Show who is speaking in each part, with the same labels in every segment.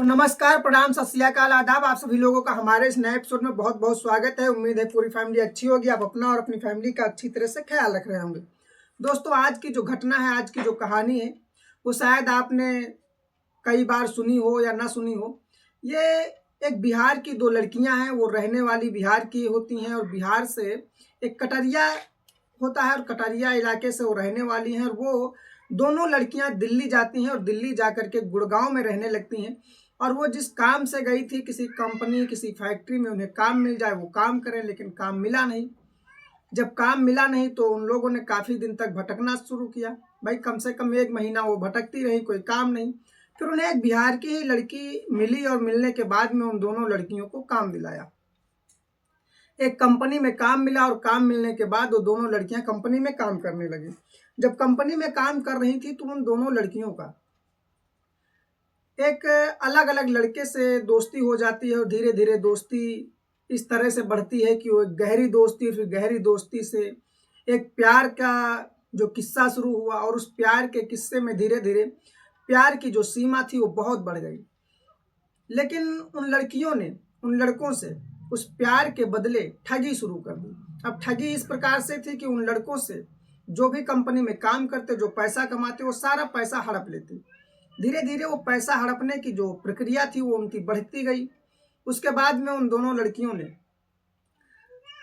Speaker 1: तो नमस्कार, प्रणाम, सत श्री अकाल, आदाब। आप सभी लोगों का हमारे इस नए एपिसोड में बहुत बहुत स्वागत है। उम्मीद है पूरी फैमिली अच्छी होगी, आप अपना और अपनी फैमिली का अच्छी तरह से ख्याल रख रहे होंगे। दोस्तों, आज की जो घटना है, आज की जो कहानी है, वो शायद आपने कई बार सुनी हो या ना सुनी हो। ये एक बिहार की दो लड़कियां हैं, वो रहने वाली बिहार की होती हैं और बिहार से एक कटरिया होता है और कटरिया इलाके से वो रहने वाली हैं। और वो दोनों लड़कियां दिल्ली जाती हैं और दिल्ली जाकर के गुड़गांव में रहने लगती हैं। और वो जिस काम से गई थी, किसी कंपनी किसी फैक्ट्री में उन्हें काम मिल जाए वो काम करें, लेकिन काम मिला नहीं। जब काम मिला नहीं तो उन लोगों ने काफ़ी दिन तक भटकना शुरू किया। भाई कम से कम 1 महीना वो भटकती रही, कोई काम नहीं। फिर उन्हें एक बिहार की ही लड़की मिली और मिलने के बाद में उन दोनों लड़कियों को काम दिलाया। एक कंपनी में काम मिला और काम मिलने के बाद वो दोनों लड़कियां कंपनी में काम करने लगी। जब कंपनी में काम कर रही थी तो उन दोनों लड़कियों का एक अलग अलग लड़के से दोस्ती हो जाती है और धीरे धीरे दोस्ती इस तरह से बढ़ती है कि वो एक गहरी दोस्ती, फिर गहरी दोस्ती से एक प्यार का जो किस्सा शुरू हुआ और उस प्यार के किस्से में धीरे धीरे प्यार की जो सीमा थी वो बहुत बढ़ गई। लेकिन उन लड़कियों ने उन लड़कों से उस प्यार के बदले ठगी शुरू कर दी। अब ठगी इस प्रकार से थी कि उन लड़कों से जो भी कंपनी में काम करते, जो पैसा कमाते, वो सारा पैसा हड़प लेते। धीरे धीरे वो पैसा हड़पने की जो प्रक्रिया थी वो उनकी बढ़ती गई। उसके बाद में उन दोनों लड़कियों ने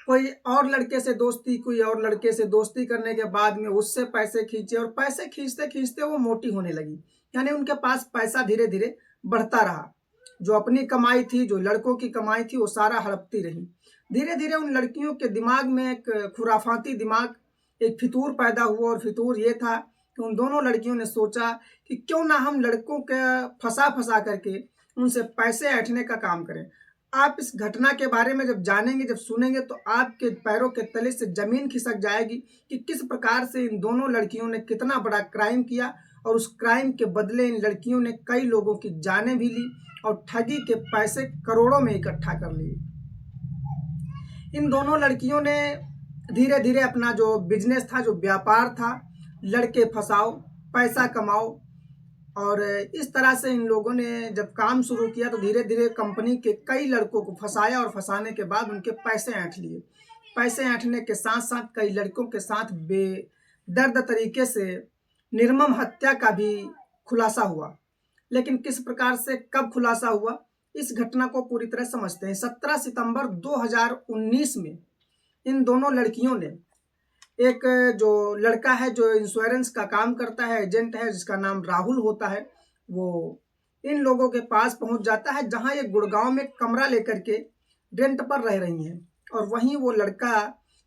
Speaker 1: कोई और लड़के से दोस्ती, कोई और लड़के से दोस्ती करने के बाद में उससे पैसे खींचे और पैसे खींचते खींचते वो मोटी होने लगी। यानी उनके पास पैसा धीरे धीरे बढ़ता रहा। जो अपनी कमाई थी, जो लड़कों की कमाई थी, वो सारा हड़पती रही। धीरे धीरे उन लड़कियों के दिमाग में एक खुराफाती दिमाग, एक फितूर पैदा हुआ। और फितूर ये था कि उन दोनों लड़कियों ने सोचा कि क्यों ना हम लड़कों के फंसा फंसा करके उनसे पैसे ऐंठने का काम करें। आप इस घटना के बारे में जब जानेंगे, जब सुनेंगे, तो आपके पैरों के तले से जमीन खिसक जाएगी कि किस प्रकार से इन दोनों लड़कियों ने कितना बड़ा क्राइम किया और उस क्राइम के बदले इन लड़कियों ने कई लोगों की जानें भी ली और ठगी के पैसे करोड़ों में इकट्ठा कर लिए। इन दोनों लड़कियों ने धीरे धीरे अपना जो बिजनेस था, जो व्यापार था, लड़के फंसाओ, पैसा कमाओ, और इस तरह से इन लोगों ने जब काम शुरू किया तो धीरे धीरे कंपनी के कई लड़कों को फंसाया और फंसाने के बाद उनके पैसे ऐंठ लिए। पैसे ऐंठने के साथ साथ कई लड़कों के साथ बेदर्द तरीके से निर्मम हत्या का भी खुलासा हुआ। लेकिन किस प्रकार से, कब खुलासा हुआ, इस घटना को पूरी तरह समझते हैं। 17 सितंबर 2019 में इन दोनों लड़कियों ने, एक जो लड़का है जो इंश्योरेंस का काम करता है, एजेंट है, जिसका नाम राहुल होता है, वो इन लोगों के पास पहुंच जाता है जहां ये गुड़गांव में कमरा लेकर के रेंट पर रह रही हैं। और वहीं वो लड़का,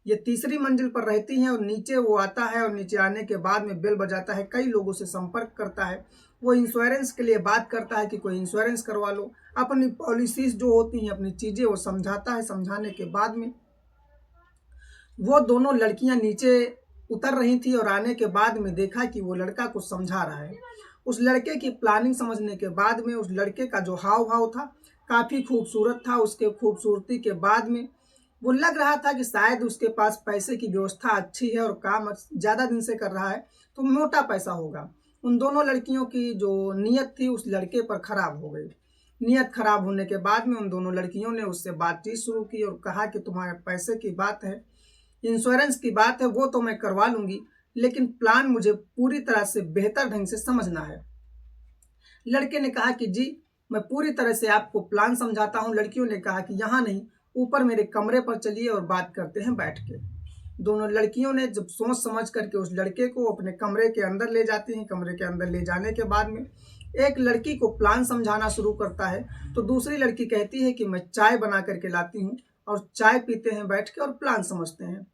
Speaker 1: ये तीसरी मंजिल पर रहती हैं और नीचे वो आता है और नीचे आने के बाद में बेल बजाता है, कई लोगों से संपर्क करता है। वो इंश्योरेंस के लिए बात करता है कि कोई इंश्योरेंस करवा लो, अपनी पॉलिसीज जो होती हैं, अपनी चीज़ें वो समझाता है। समझाने के बाद में वो दोनों लड़कियां नीचे उतर रही थी और आने के बाद में देखा कि वो लड़का कुछ समझा रहा है। उस लड़के की प्लानिंग समझने के बाद में उस लड़के का जो हाव भाव था काफ़ी खूबसूरत था। उसके खूबसूरती के बाद में वो लग रहा था कि शायद उसके पास पैसे की व्यवस्था अच्छी है और काम ज़्यादा दिन से कर रहा है तो मोटा पैसा होगा। उन दोनों लड़कियों की जो नीयत थी उस लड़के पर खराब हो गई। नीयत खराब होने के बाद में उन दोनों लड़कियों ने उससे बातचीत शुरू की और कहा कि तुम्हारे पैसे की बात है, इंश्योरेंस की बात है, वो तो मैं करवा लूंगी, लेकिन प्लान मुझे पूरी तरह से बेहतर ढंग से समझना है। लड़के ने कहा कि जी मैं पूरी तरह से आपको प्लान समझाता हूँ। लड़कियों ने कहा कि यहाँ नहीं, ऊपर मेरे कमरे पर चलिए और बात करते हैं बैठ के। दोनों लड़कियों ने जब सोच समझ करके उस लड़के को अपने कमरे के अंदर ले जाती हैं। कमरे के अंदर ले जाने के बाद में एक लड़की को प्लान समझाना शुरू करता है तो दूसरी लड़की कहती है कि मैं चाय बना करके लाती हूँ, और चाय पीते हैं बैठ के और प्लान समझते हैं।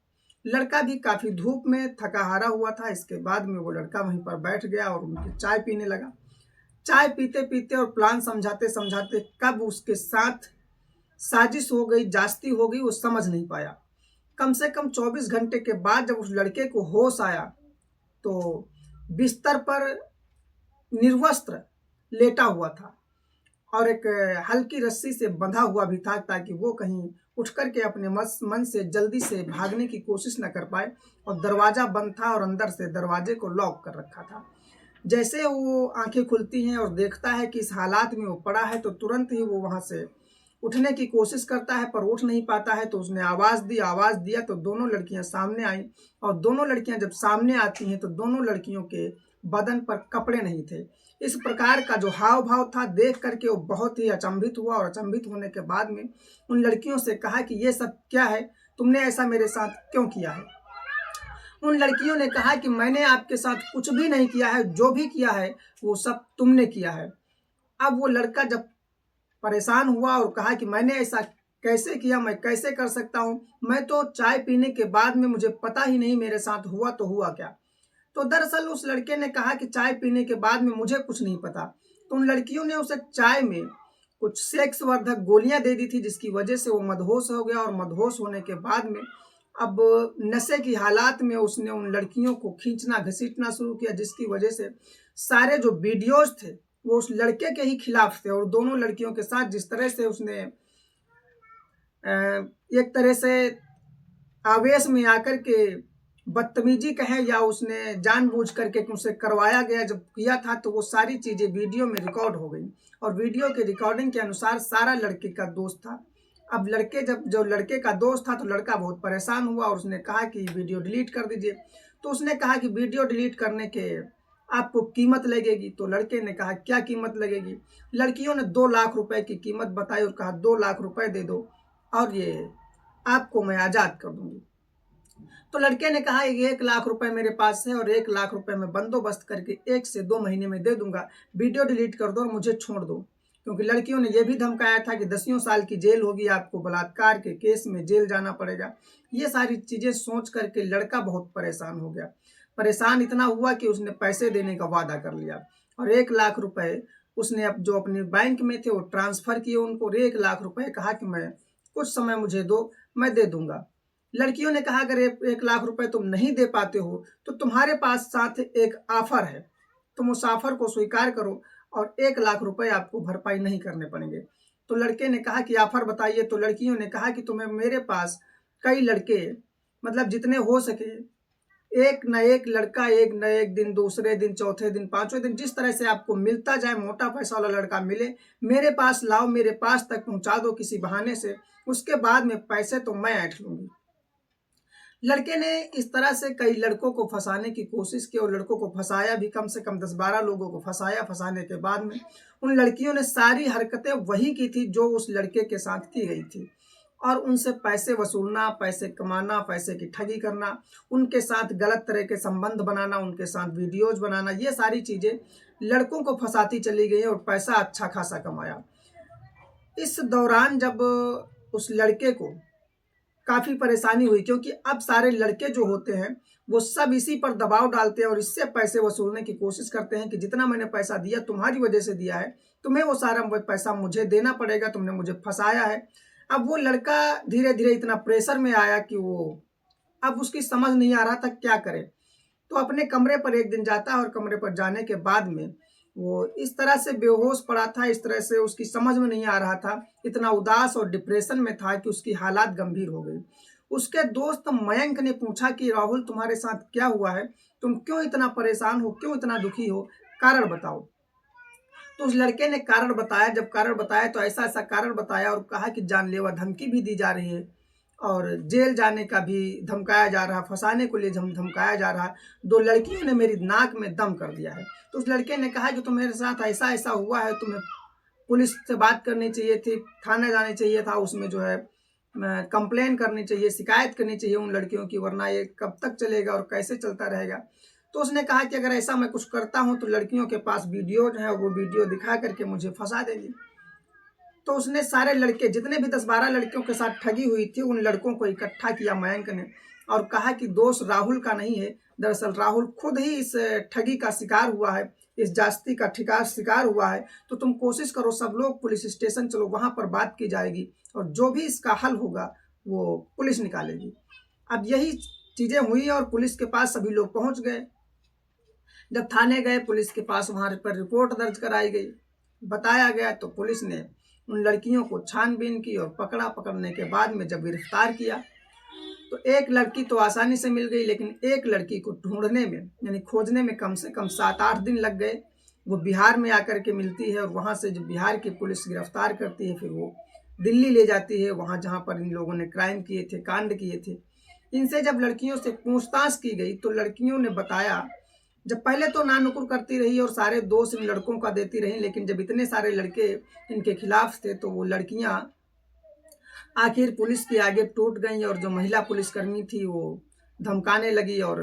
Speaker 1: लड़का भी काफ़ी धूप में थका हारा हुआ था। इसके बाद में वो लड़का वहीं पर बैठ गया और उनकी चाय पीने लगा। चाय पीते पीते और प्लान समझाते समझाते कब उसके साथ साजिश हो गई, जास्ती हो गई, वो समझ नहीं पाया। कम से कम 24 घंटे के बाद जब उस लड़के को होश आया तो बिस्तर पर निर्वस्त्र लेटा हुआ था और एक हल्की रस्सी से बंधा हुआ भी था ताकि वो कहीं उठ करके अपने मन से जल्दी से भागने की कोशिश न कर पाए। और दरवाज़ा बंद था और अंदर से दरवाजे को लॉक कर रखा था। जैसे वो आंखें खुलती हैं और देखता है कि इस हालात में वो पड़ा है, तो तुरंत ही वो वहाँ से उठने की कोशिश करता है, पर उठ नहीं पाता है। तो उसने आवाज़ दी, आवाज़ दिया तो दोनों लड़कियां सामने आईं, और दोनों लड़कियां जब सामने आती हैं तो दोनों लड़कियों के बदन पर कपड़े नहीं थे। इस प्रकार का जो हाव भाव था, देख करके वो बहुत ही अचंभित हुआ, और अचंभित होने के बाद में उन लड़कियों से कहा कि ये सब क्या है, तुमने ऐसा मेरे साथ क्यों किया है। उन लड़कियों ने कहा कि मैंने आपके साथ कुछ भी नहीं किया है, जो भी किया है वो सब तुमने किया है। अब वो लड़का जब परेशान हुआ और कहा कि मैंने ऐसा कैसे किया, मैं कैसे कर सकता हूँ, मैं तो चाय पीने के बाद में मुझे पता ही नहीं मेरे साथ हुआ तो हुआ क्या। तो दरअसल उस लड़के ने कहा कि चाय पीने के बाद में मुझे कुछ नहीं पता। तो उन लड़कियों ने उसे चाय में कुछ सेक्स वर्धक गोलियां दे दी थी, जिसकी वजह से वो मदहोश हो गया, और मदहोश होने के बाद में अब नशे की हालात में उसने उन लड़कियों को खींचना घसीटना शुरू किया, जिसकी वजह से सारे जो वीडियोज थे वो उस लड़के के ही खिलाफ थे। और दोनों लड़कियों के साथ जिस तरह से उसने एक तरह से आवेश में आकर के बदतमीजी कहें या उसने जानबूझ करके उसे करवाया गया जब किया था, तो वो सारी चीज़ें वीडियो में रिकॉर्ड हो गई। और वीडियो के रिकॉर्डिंग के अनुसार सारा लड़के का दोस्त था। अब लड़के जब जो लड़के का दोस्त था तो लड़का बहुत परेशान हुआ और उसने कहा कि वीडियो डिलीट कर दीजिए। तो उसने कहा कि वीडियो डिलीट करने के आपको कीमत लगेगी। तो लड़के ने कहा क्या कीमत लगेगी। लड़कियों ने 2 लाख रुपए की कीमत बताई और कहा 2 लाख रुपए दे दो और ये आपको मैं आज़ाद कर दूंगी। तो लड़के ने कहा 1 लाख रुपए मेरे पास है और 1 लाख रुपए मैं बंदोबस्त करके 1 से 2 महीने में दे दूंगा, वीडियो डिलीट कर दो और मुझे छोड़ दो। क्योंकि लड़कियों ने यह भी धमकाया था कि 10 साल की जेल होगी, आपको बलात्कार के केस में जेल जाना पड़ेगा। ये सारी चीजें सोच करके लड़का बहुत परेशान हो गया। परेशान इतना हुआ कि उसने पैसे देने का वादा कर लिया और 1 लाख रुपए उसने अब जो अपने बैंक में थे वो ट्रांसफर किए उनको। 1 लाख रुपए कहा कि मैं कुछ समय मुझे दो, मैं दे दूंगा। लड़कियों ने कहा अगर 1 लाख रुपए तुम नहीं दे पाते हो तो तुम्हारे पास साथ एक ऑफर है, तुम उस ऑफर को स्वीकार करो और 1 लाख रुपए आपको भरपाई नहीं करने पड़ेंगे। तो लड़के ने कहा कि ऑफर बताइए। तो लड़कियों ने कहा कि तुम्हें मेरे पास कई लड़के, मतलब जितने हो सके, एक न एक लड़का एक न एक दिन, दूसरे दिन, चौथे दिन, पांचवें दिन, जिस तरह से आपको मिलता जाए, मोटा पैसा वाला लड़का मिले, मेरे पास लाओ, मेरे पास तक पहुंचा दो किसी बहाने से, उसके बाद में पैसे तो मैं ऐंठ लूंगी। लड़के ने इस तरह से कई लड़कों को फंसाने की कोशिश की और लड़कों को फंसाया भी, कम से कम 10-12 लोगों को फंसाया। फंसाने के बाद में उन लड़कियों ने सारी हरकतें वही की थी जो उस लड़के के साथ की गई थी, और उनसे पैसे वसूलना, पैसे कमाना, पैसे की ठगी करना, उनके साथ गलत तरह के संबंध बनाना, उनके साथ वीडियोज बनाना, ये सारी चीजें लड़कों को फंसाती चली गई और पैसा अच्छा खासा कमाया। इस दौरान जब उस लड़के को काफ़ी परेशानी हुई, क्योंकि अब सारे लड़के जो होते हैं वो सब इसी पर दबाव डालते हैं और इससे पैसे वसूलने की कोशिश करते हैं कि जितना मैंने पैसा दिया तुम्हारी वजह से दिया है, तुम्हें वो सारा पैसा मुझे देना पड़ेगा, तुमने मुझे फंसाया है। अब वो लड़का धीरे धीरे इतना प्रेशर में आया कि वो अब उसकी समझ नहीं आ रहा था क्या करे। तो अपने कमरे पर एक दिन जाता है और कमरे पर जाने के बाद में वो इस तरह से बेहोश पड़ा था, इस तरह से उसकी समझ में नहीं आ रहा था, इतना उदास और डिप्रेशन में था कि उसकी हालात गंभीर हो गई। उसके दोस्त मयंक ने पूछा कि राहुल तुम्हारे साथ क्या हुआ है, तुम क्यों इतना परेशान हो, क्यों इतना दुखी हो, कारण बताओ। तो उस लड़के ने कारण बताया। जब कारण बताया तो ऐसा ऐसा कारण बताया और कहा कि जानलेवा धमकी भी दी जा रही है और जेल जाने का भी धमकाया जा रहा, फंसाने को लिए धमकाया जा रहा। 2 लड़कियों ने मेरी नाक में दम कर दिया है। तो उस लड़के ने कहा कि तुम्हारे साथ ऐसा ऐसा हुआ है, तुम्हें पुलिस से बात करनी चाहिए थी, थाने जाना चाहिए था, उसमें जो है कंप्लेन करनी चाहिए, शिकायत करनी चाहिए उन लड़कियों की, वरना ये कब तक चलेगा और कैसे चलता रहेगा। तो उसने कहा कि अगर ऐसा मैं कुछ करता हूँ तो लड़कियों के पास वीडियो जो है वो वीडियो दिखा करके मुझे फंसा देंगी। तो उसने सारे लड़के, जितने भी 10-12 लड़कियों के साथ ठगी हुई थी, उन लड़कों को इकट्ठा किया मयंक ने और कहा कि दोष राहुल का नहीं है, दरअसल राहुल खुद ही इस ठगी का शिकार हुआ है, इस जास्ती का शिकार हुआ है। तो तुम कोशिश करो, सब लोग पुलिस स्टेशन चलो, वहां पर बात की जाएगी और जो भी इसका हल होगा वो पुलिस निकालेगी। अब यही चीजें हुई और पुलिस के पास सभी लोग पहुंच गए। जब थाने गए, पुलिस के पास वहां पर रिपोर्ट दर्ज कराई गई, बताया गया, तो पुलिस ने उन लड़कियों को छानबीन की और पकड़ा। पकड़ने के बाद में जब गिरफ्तार किया तो एक लड़की तो आसानी से मिल गई, लेकिन एक लड़की को ढूंढने में यानी खोजने में कम से कम 7-8 दिन लग गए। वो बिहार में आकर के मिलती है और वहाँ से जो बिहार की पुलिस गिरफ्तार करती है, फिर वो दिल्ली ले जाती है, वहाँ जहाँ पर इन लोगों ने क्राइम किए थे, कांड किए थे। इनसे जब लड़कियों से पूछताछ की गई तो लड़कियों ने बताया, जब पहले तो नानुकुर करती रही और सारे दोष इन लड़कों का देती रही, लेकिन जब इतने सारे लड़के इनके खिलाफ थे तो वो लड़कियां आखिर पुलिस के आगे टूट गई और जो महिला पुलिसकर्मी थी वो धमकाने लगी और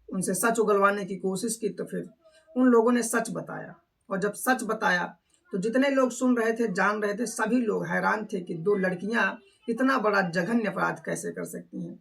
Speaker 1: उनसे सच उगलवाने की कोशिश की। तो फिर उन लोगों ने सच बताया, और जब सच बताया तो जितने लोग सुन रहे थे, जान रहे थे, सभी लोग हैरान थे कि 2 लड़कियां इतना बड़ा जघन्य अपराध कैसे कर सकती हैं।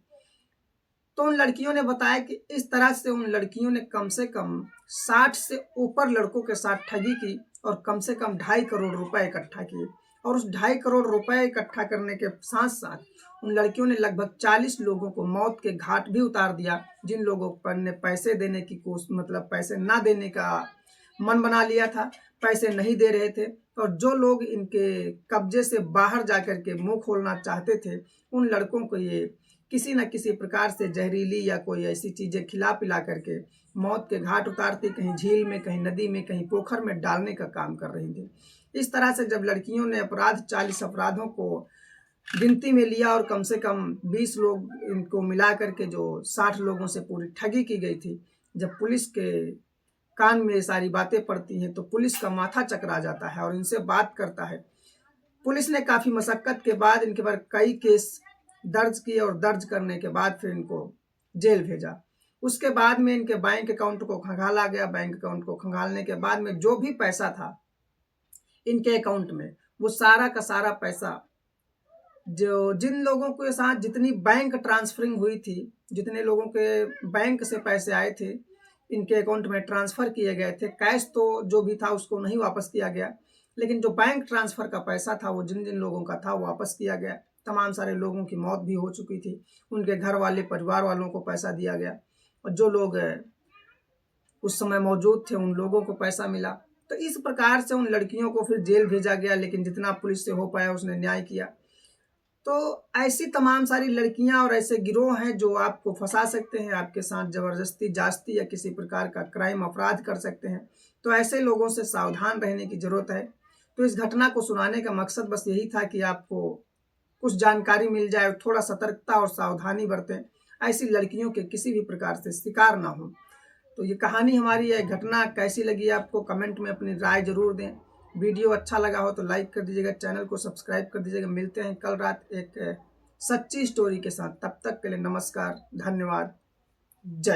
Speaker 1: तो उन लड़कियों ने बताया कि इस तरह से उन लड़कियों ने कम से कम 60 से ऊपर लड़कों के साथ ठगी की और कम से कम 2.5 करोड़ रुपए इकट्ठा किए। और उस 2.5 करोड़ रुपए इकट्ठा करने के साथ साथ उन लड़कियों ने लगभग 40 लोगों को मौत के घाट भी उतार दिया, जिन लोगों पर ने पैसे देने की कोशिश, मतलब पैसे ना देने का मन बना लिया था, पैसे नहीं दे रहे थे, और जो लोग इनके कब्जे से बाहर जाकर के मुंह खोलना चाहते थे, उन लड़कों को ये किसी न किसी प्रकार से जहरीली या कोई ऐसी चीजें खिला पिला करके मौत के घाट उतारती, कहीं झील में, कहीं नदी में, कहीं पोखर में डालने का काम कर रही थी। इस तरह से जब लड़कियों ने 40 अपराधों को गिनती में लिया और कम से कम 20 लोग इनको मिला करके जो 60 लोगों से पूरी ठगी की गई थी, जब पुलिस के कान में सारी बातें पड़ती हैं तो पुलिस का माथा चकरा जाता है और इनसे बात करता है। पुलिस ने काफी मशक्कत के बाद इनके पर कई केस दर्ज किए और दर्ज करने के बाद फिर इनको जेल भेजा। उसके बाद में इनके बैंक अकाउंट को खंगाला गया। बैंक अकाउंट को खंगालने के बाद में जो भी पैसा था इनके अकाउंट में, वो सारा का सारा पैसा जो जिन लोगों के साथ जितनी बैंक ट्रांसफरिंग हुई थी, जितने लोगों के बैंक से पैसे आए थे, इनके अकाउंट में ट्रांसफर किए गए थे। कैश तो जो भी था उसको नहीं वापस किया गया, लेकिन जो बैंक ट्रांसफर का पैसा था वो जिन जिन लोगों का था वो वापस किया गया। तमाम सारे लोगों की मौत भी हो चुकी थी, उनके घर वाले, परिवार वालों को पैसा दिया गया, और जो लोग उस समय मौजूद थे उन लोगों को पैसा मिला। तो इस प्रकार से उन लड़कियों को फिर जेल भेजा गया, लेकिन जितना पुलिस से हो पाया उसने न्याय किया। तो ऐसी तमाम सारी लड़कियां और ऐसे गिरोह हैं जो आपको फंसा सकते हैं, आपके साथ जबरदस्ती, जास्ती या किसी प्रकार का क्राइम, अपराध कर सकते हैं। तो ऐसे लोगों से सावधान रहने की जरूरत है। तो इस घटना को सुनाने का मकसद बस यही था कि आपको कुछ जानकारी मिल जाए और थोड़ा सतर्कता और सावधानी बरतें, ऐसी लड़कियों के किसी भी प्रकार से शिकार ना हो। तो ये कहानी हमारी, यह घटना कैसी लगी आपको, कमेंट में अपनी राय जरूर दें। वीडियो अच्छा लगा हो तो लाइक कर दीजिएगा, चैनल को सब्सक्राइब कर दीजिएगा। मिलते हैं कल रात एक सच्ची स्टोरी के साथ। तब तक के लिए नमस्कार, धन्यवाद, जय।